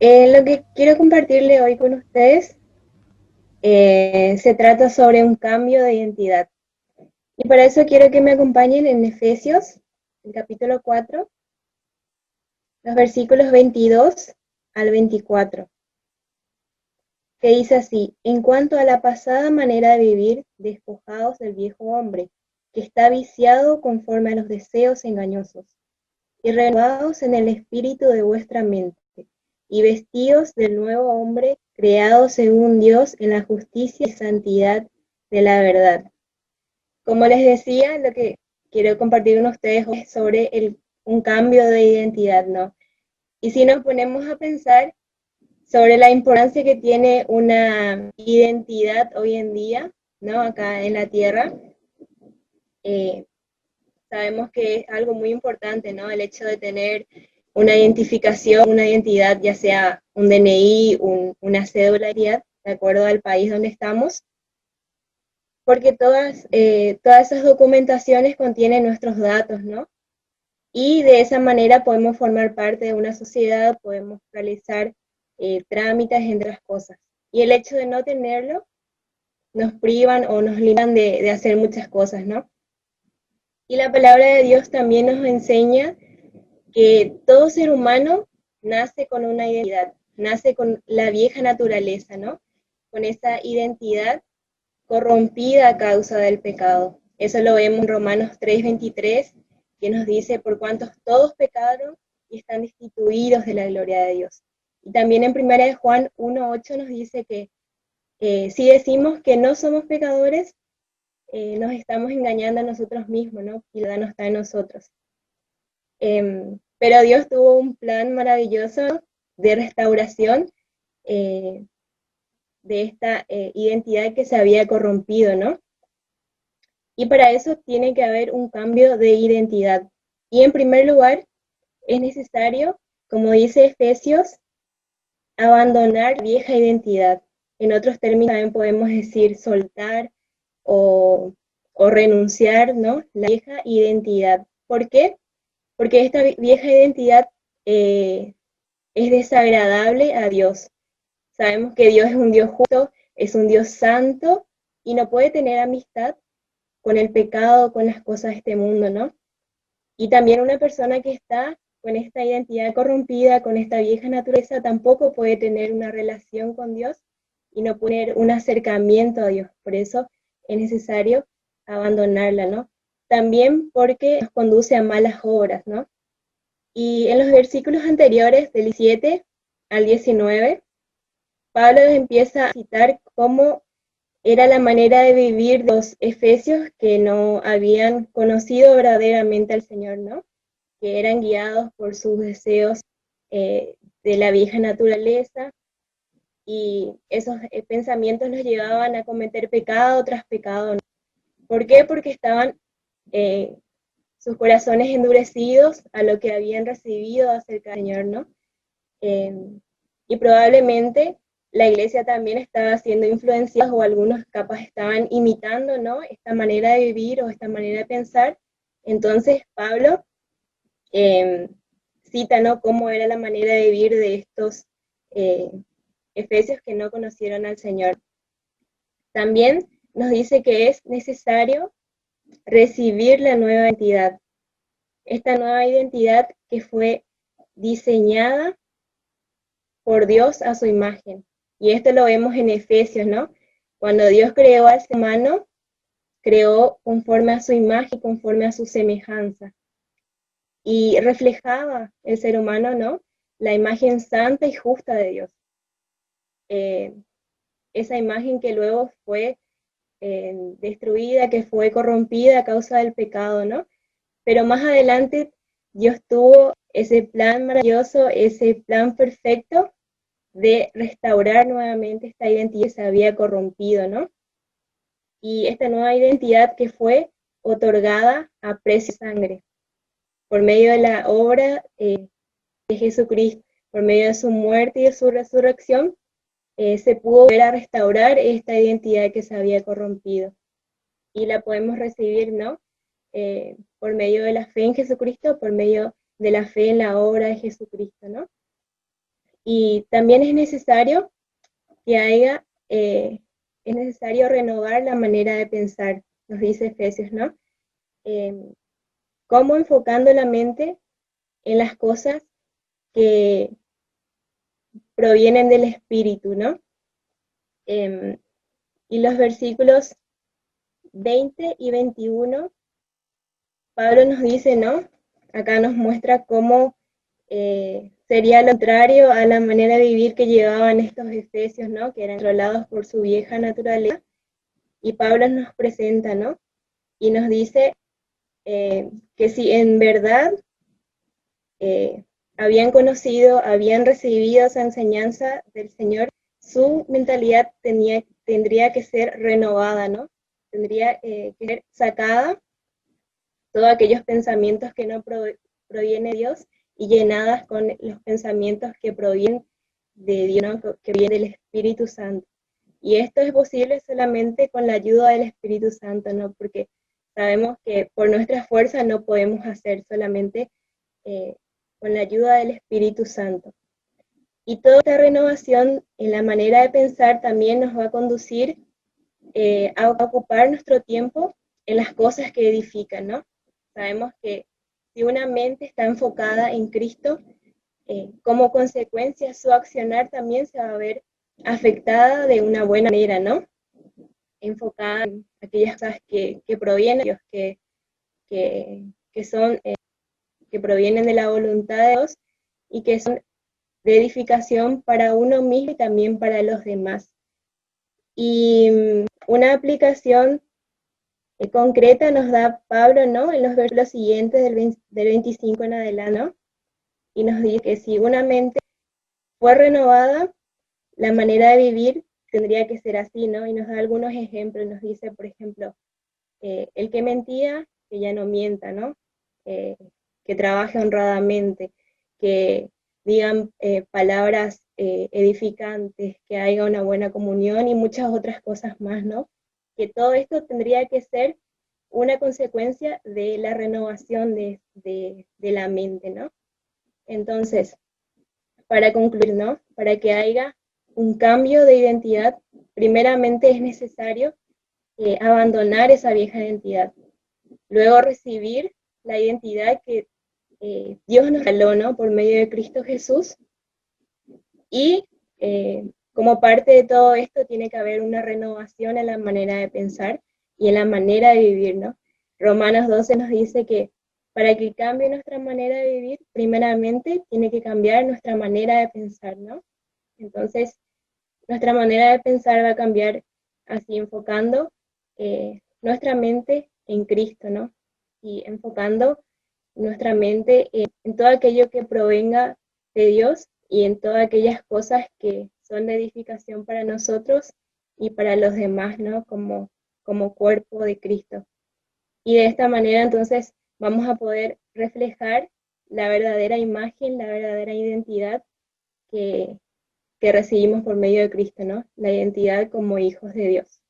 Lo que quiero compartirle hoy con ustedes se trata sobre un cambio de identidad. Y para eso quiero que me acompañen en Efesios, el capítulo 4, los versículos 22 al 24, que dice así: en cuanto a la pasada manera de vivir, despojados del viejo hombre, que está viciado conforme a los deseos engañosos, y renovados en el espíritu de vuestra mente, y vestidos del nuevo hombre, creado según Dios en la justicia y santidad de la verdad. Como les decía, lo que quiero compartir con ustedes es sobre un cambio de identidad, ¿no? Y si nos ponemos a pensar sobre la importancia que tiene una identidad hoy en día, ¿no? Acá en la Tierra, eh, sabemos que es algo muy importante, ¿no? El hecho de tener una identificación, una identidad, ya sea un DNI, una cédula de identidad, de acuerdo al país donde estamos, porque todas esas documentaciones contienen nuestros datos, ¿no? Y de esa manera podemos formar parte de una sociedad, podemos realizar trámites, entre otras cosas. Y el hecho de no tenerlo nos privan o nos limitan de hacer muchas cosas, ¿no? Y la palabra de Dios también nos enseña que todo ser humano nace con una identidad, nace con la vieja naturaleza, ¿no? Con esa identidad corrompida a causa del pecado. Eso lo vemos en Romanos 3:23, que nos dice: por cuantos todos pecaron y están destituidos de la gloria de Dios. Y también en 1 de Juan 1:8 nos dice que si decimos que no somos pecadores, nos estamos engañando a nosotros mismos, ¿no? Y la verdad no está en nosotros. Pero Dios tuvo un plan maravilloso de restauración eh, de esta identidad que se había corrompido, ¿no? Y para eso tiene que haber un cambio de identidad. Y en primer lugar, es necesario, como dice Efesios, abandonar la vieja identidad. En otros términos también podemos decir soltar o, o renunciar, ¿no? La vieja identidad. ¿Por qué? Porque esta vieja identidad eh, es desagradable a Dios. Sabemos que Dios es un Dios justo, es un Dios santo y no puede tener amistad con el pecado, con las cosas de este mundo, ¿no? Y también una persona que está con esta identidad corrompida, con esta vieja naturaleza, tampoco puede tener una relación con Dios y no tener un acercamiento a Dios. Por eso es necesario abandonarla, ¿no? También porque nos conduce a malas obras, ¿no? Y en los versículos anteriores, del 17 al 19, Pablo empieza a citar cómo era la manera de vivir de los efesios que no habían conocido verdaderamente al Señor, ¿no? Que eran guiados por sus deseos de la vieja naturaleza, y esos pensamientos los llevaban a cometer pecado tras pecado, ¿no? ¿Por qué? Porque estaban eh, sus corazones endurecidos a lo que habían recibido acerca del Señor, ¿no? Eh, y probablemente la iglesia también estaba siendo influenciada, o algunos capaz estaban imitando, ¿no? Esta manera de vivir o esta manera de pensar. Entonces Pablo eh, cita, ¿no? Cómo era la manera de vivir de estos eh, efesios que no conocieron al Señor. También nos dice que es necesario recibir la nueva identidad, esta nueva identidad que fue diseñada por Dios a su imagen. Y esto lo vemos en Efesios, ¿no? Cuando Dios creó al ser humano, creó conforme a su imagen, conforme a su semejanza. Y reflejaba el ser humano, ¿no? La imagen santa y justa de Dios. Eh, esa imagen que luego fue destruida, que fue corrompida a causa del pecado, ¿no? Pero más adelante Dios tuvo ese plan maravilloso, ese plan perfecto de restaurar nuevamente esta identidad que se había corrompido, ¿no? Y esta nueva identidad que fue otorgada a precio de sangre, por medio de la obra de Jesucristo, por medio de su muerte y de su resurrección, se pudo volver a restaurar esta identidad que se había corrompido. Y la podemos recibir, ¿no? Por medio de la fe en Jesucristo, por medio de la fe en la obra de Jesucristo, ¿no? Y también es necesario es necesario renovar la manera de pensar, nos dice Efesios, ¿no? Cómo enfocando la mente en las cosas que provienen del Espíritu, ¿no? Y los versículos 20 y 21, Pablo nos dice, ¿no? Acá nos muestra cómo sería lo contrario a la manera de vivir que llevaban estos efesios, ¿no? Que eran controlados por su vieja naturaleza. Y Pablo nos presenta, ¿no? Y nos dice que si en verdad habían conocido, habían recibido esa enseñanza del Señor, su mentalidad tendría que ser renovada, ¿no? Tendría que ser sacada todos aquellos pensamientos que no provienen de Dios y llenadas con los pensamientos que provienen de Dios, ¿no? Que vienen del Espíritu Santo. Y esto es posible solamente con la ayuda del Espíritu Santo, ¿no? Porque sabemos que por nuestra fuerza no podemos hacer, solamente con la ayuda del Espíritu Santo. Y toda esta renovación en la manera de pensar también nos va a conducir a ocupar nuestro tiempo en las cosas que edifican, ¿no? Sabemos que si una mente está enfocada en Cristo, como consecuencia su accionar también se va a ver afectada de una buena manera, ¿no? Enfocada en aquellas cosas que provienen de Dios, que provienen de la voluntad de Dios y que son de edificación para uno mismo y también para los demás. Y una aplicación concreta nos da Pablo, ¿no? En los versículos siguientes del 25 en adelante, ¿no? Y nos dice que si una mente fue renovada, la manera de vivir tendría que ser así, ¿no? Y nos da algunos ejemplos, nos dice, por ejemplo, el que mentía, que ya no mienta, ¿no? Que trabaje honradamente, que digan palabras edificantes, que haya una buena comunión y muchas otras cosas más, ¿no? Que todo esto tendría que ser una consecuencia de la renovación de la mente, ¿no? Entonces, para concluir, ¿no? Para que haya un cambio de identidad, primeramente es necesario abandonar esa vieja identidad, luego recibir la identidad que Dios nos regaló, ¿no? Por medio de Cristo Jesús, y como parte de todo esto tiene que haber una renovación en la manera de pensar y en la manera de vivir, ¿no? Romanos 12 nos dice que para que cambie nuestra manera de vivir, primeramente tiene que cambiar nuestra manera de pensar, ¿no? Entonces, nuestra manera de pensar va a cambiar así, enfocando nuestra mente en Cristo, ¿no? Y enfocando nuestra mente en todo aquello que provenga de Dios y en todas aquellas cosas que son de edificación para nosotros y para los demás, ¿no? Como cuerpo de Cristo. Y de esta manera entonces vamos a poder reflejar la verdadera imagen, la verdadera identidad que recibimos por medio de Cristo, ¿no? La identidad como hijos de Dios.